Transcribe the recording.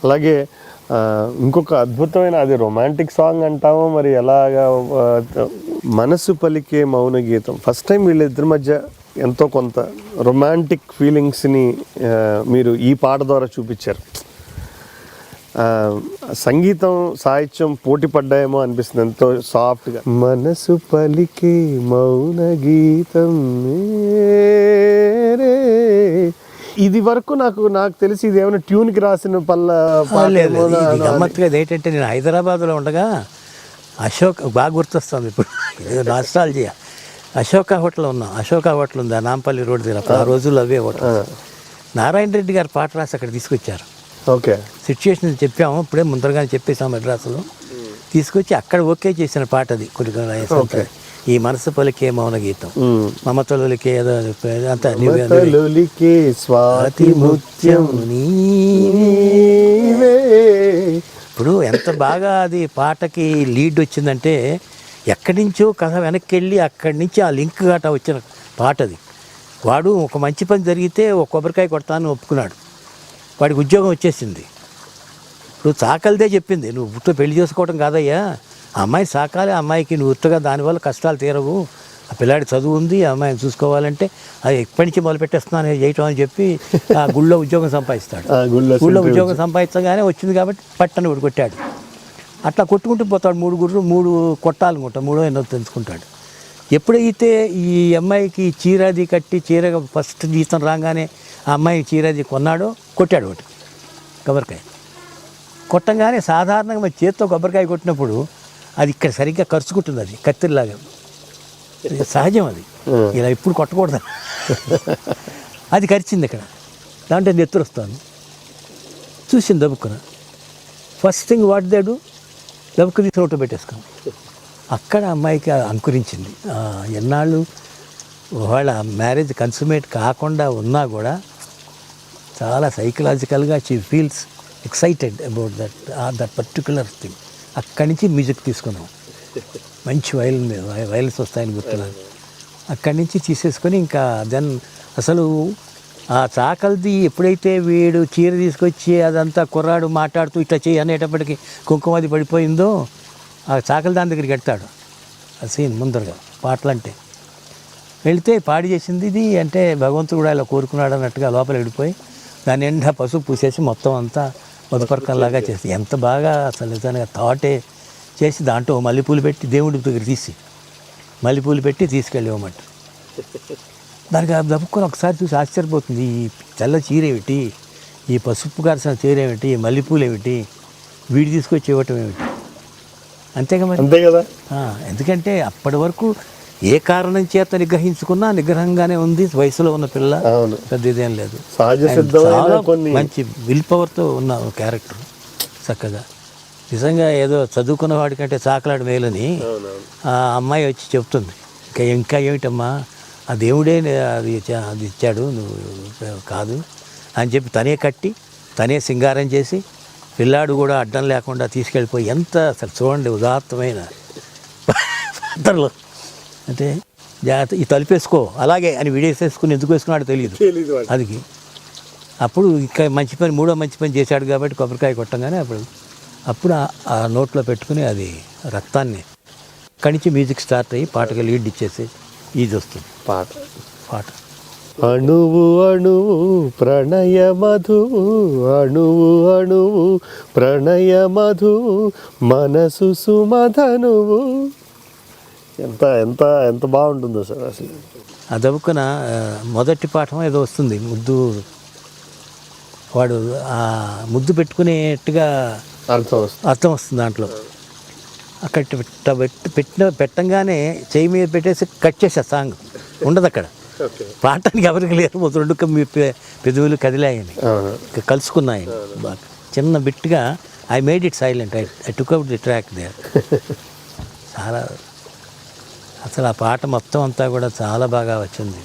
అలాగే ఇంకొక అద్భుతమైన అది రొమాంటిక్ సాంగ్ అంటామో మరి ఎలాగా మనసు పలికే మౌన గీతం. ఫస్ట్ టైం వీళ్ళిద్దరి మధ్య ఎంతో కొంత రొమాంటిక్ ఫీలింగ్స్ని మీరు ఈ పాట ద్వారా చూపించారు. సంగీతం సాహిత్యం పోటీ పడ్డాయేమో అనిపిస్తుంది, ఎంతో సాఫ్ట్గా. మనసు పలికే మౌన గీతం ఇది వరకు నాకు తెలిసి ఇది ఏమైనా ట్యూన్కి రాసిన గమ్మత్తుగా ఏంటంటే నేను హైదరాబాద్లో ఉండగా అశోక్ బాగా గుర్తొస్తుంది ఇప్పుడు నాస్టాల్జియా. అశోక హోటల్ ఉన్నాం. అశోక హోటల్ ఉంది నాంపల్లి రోడ్ దగ్గర. ఆ రోజుల్లో అవే హోటల్. నారాయణ రెడ్డి గారు పాట రాసి అక్కడ తీసుకొచ్చారు. ఓకే, సిచ్యుయేషన్ చెప్పాము, ఇప్పుడే ముందరగానే చెప్పేసాం మద్రాసులో. తీసుకొచ్చి అక్కడ ఓకే చేసిన పాట అది. కొన్ని ఈ మనసు పలికే మౌన గీతం, మమతలుకే ఏదో అంతా స్వాతి ముత్యం. ఇప్పుడు ఎంత బాగా అది పాటకి లీడ్ వచ్చిందంటే, ఎక్కడి నుంచో కథ వెనక్కి వెళ్ళి అక్కడి నుంచి ఆ లింక్ గట్ట వచ్చిన పాట అది. వాడు ఒక మంచి పని జరిగితే ఒక కొబ్బరికాయ కొడతాను ఒప్పుకున్నాడు. వాడికి ఉద్యోగం వచ్చేసింది. ఇప్పుడు సాకలిదే చెప్పింది, నువ్వు ఉత్త పెళ్లి చేసుకోవడం కాదయ్యా, ఆ అమ్మాయి సాకాలి, ఆ అమ్మాయికి నువ్వు ఉత్తగా దానివల్ల కష్టాలు తీరవు, ఆ పిల్లాడి చదువు ఉంది, ఆ అమ్మాయిని చూసుకోవాలంటే అది ఎప్పటి నుంచి మొదలు పెట్టేస్తున్నాను చేయటం అని చెప్పి ఆ గుళ్ళో ఉద్యోగం సంపాదిస్తాడు. గుళ్ళో ఉద్యోగం సంపాదించగానే వచ్చింది కాబట్టి పట్టని వాడు కొట్టాడు. అట్లా కొట్టుకుంటూ పోతాడు. 3 గుర్రు 3 కొట్టాలనుకుంటా, 3 ఎన్నో తెలుసుకుంటాడు. ఎప్పుడైతే ఈ అమ్మాయికి చీరాది కట్టి చీర ఫస్ట్ జీతం రాగానే ఆ అమ్మాయి చీరాది కొన్నాడో కొట్టాడు ఒకటి కొబ్బరికాయ. కొట్టంగానే సాధారణంగా మన చేతితో కొబ్బరికాయ కొట్టినప్పుడు అది ఇక్కడ సరిగ్గా కరుచుకుంటుంది, అది కత్తిరిలాగా సహజం. అది ఇలా ఇప్పుడు కొట్టకూడదు. అది కరిచింది ఇక్కడ. దాంట్లో నెత్తురు వస్తుంది. చూసింది దబుక్కున. First thing what they do, దబుక్కు తీసి నోట్లో పెట్టేసుకుని అక్కడ అమ్మాయికి అంకురించింది. ఎన్నాళ్ళు వాళ్ళ మ్యారేజ్ కన్సుమేట్ కాకుండా ఉన్నా కూడా చాలా సైకలాజికల్గా she feels excited about that particular thing. అక్కడి నుంచి మ్యూజిక్ తీసుకున్నాం. మంచి వైలెన్స్ వస్తాయని గుర్తున్నాను. అక్కడి నుంచి తీసేసుకొని ఇంకా దెన్ అసలు ఆ చాకల్ది ఎప్పుడైతే వీడు చీర తీసుకొచ్చి అదంతా కుర్రాడు మాట్లాడుతూ ఇట్లా చేయి అనేటప్పటికి కుంకుమది పడిపోయిందో, ఆ చాకలి దాని దగ్గరికి వెళ్తాడు. ఆ సీన్ ముందరగా పాటలంటే వెళితే పాడి చేసింది ఇది అంటే భగవంతుడు కూడా ఇలా కోరుకున్నాడు అన్నట్టుగా లోపల వెళ్ళిపోయి దాని నిండా పసుపు పూసేసి మొత్తం అంతా మధుపర్కంలాగా చేసి ఎంత బాగా అసలు నిజంగా థాటే చేసి దాంట్లో మల్లెపూలు పెట్టి దేవుడి దగ్గర తీసి మల్లెపూలు పెట్టి తీసుకెళ్ళేవన్నమాట. దానికి దప్పుకొని ఒకసారి చూసి ఆశ్చర్యపోతుంది. ఈ తెల్ల చీర ఏమిటి, ఈ పసుపు కాల్సిన చీర ఏమిటి, ఈ మల్లెపూలు ఏమిటి, వీడి తీసుకొచ్చి ఇవ్వటం ఏమిటి, అంతేగా మరి. అంతే కదా. ఎందుకంటే అప్పటి వరకు ఏ కారణం చేత నిగ్రహించుకున్నా నిగ్రహంగానే ఉంది. వయసులో ఉన్న పిల్ల, పెద్ద ఇదేం లేదు. చాలా మంచి విల్ పవర్తో ఉన్న క్యారెక్టర్. చక్కగా నిజంగా ఏదో చదువుకున్న వాడికంటే చాకలాడు మేలని ఆ అమ్మాయి వచ్చి చెప్తుంది. ఇంకా ఏమిటమ్మా, ఆ దేవుడే అది ఇచ్చాడు, నువ్వు కాదు అని చెప్పి తనే కట్టి తనే సింగారం చేసి పిల్లాడు కూడా అడ్డం లేకుండా తీసుకెళ్ళిపోయి ఎంత అసలు చూడండి ఉదాత్తమైన పాత్రలో. అంటే జాగ్రత్త ఈ తలుపేసుకో అలాగే అని విడేసేసుకుని ఎందుకు వేసుకున్నాడో తెలియదు అది. అప్పుడు ఇంకా మంచి పని, మూడో మంచి పని చేశాడు కాబట్టి కొబ్బరికాయ కొట్టంగానే అప్పుడు ఆ నోట్లో పెట్టుకుని అది రక్తాన్ని అక్కడి నుంచి మ్యూజిక్ స్టార్ట్ అయ్యి పాటగా లీడ్ ఇచ్చేసి ఇది వస్తుంది పాట. అణువు అణువు ప్రణయ మధువు, అణువు అణువు ప్రణయ మధువు, మనసు సుమధనువు. ఎంత ఎంత ఎంత బాగుంటుందో సార్ అసలు. ఆ దబుక్కున మొదటి పాఠం ఏదో వస్తుంది, ముద్దు వాడు ఆ ముద్దు పెట్టుకునేట్టుగా అర్థం వస్తుంది దాంట్లో. అక్కడ పెట్టంగానే చేయి మీద పెట్టేసి కట్ చేసే సాంగ్ ఉండదు అక్కడ. పాడటానికి ఎవరికి లేరు, రెండు పెదవులు కదిలాయని కలుసుకున్నాయని బాగా చిన్న బిట్గా. I made it silent, I took out the track there. చాలా అసలు ఆ పాట మొత్తం అంతా కూడా చాలా బాగా వచ్చింది.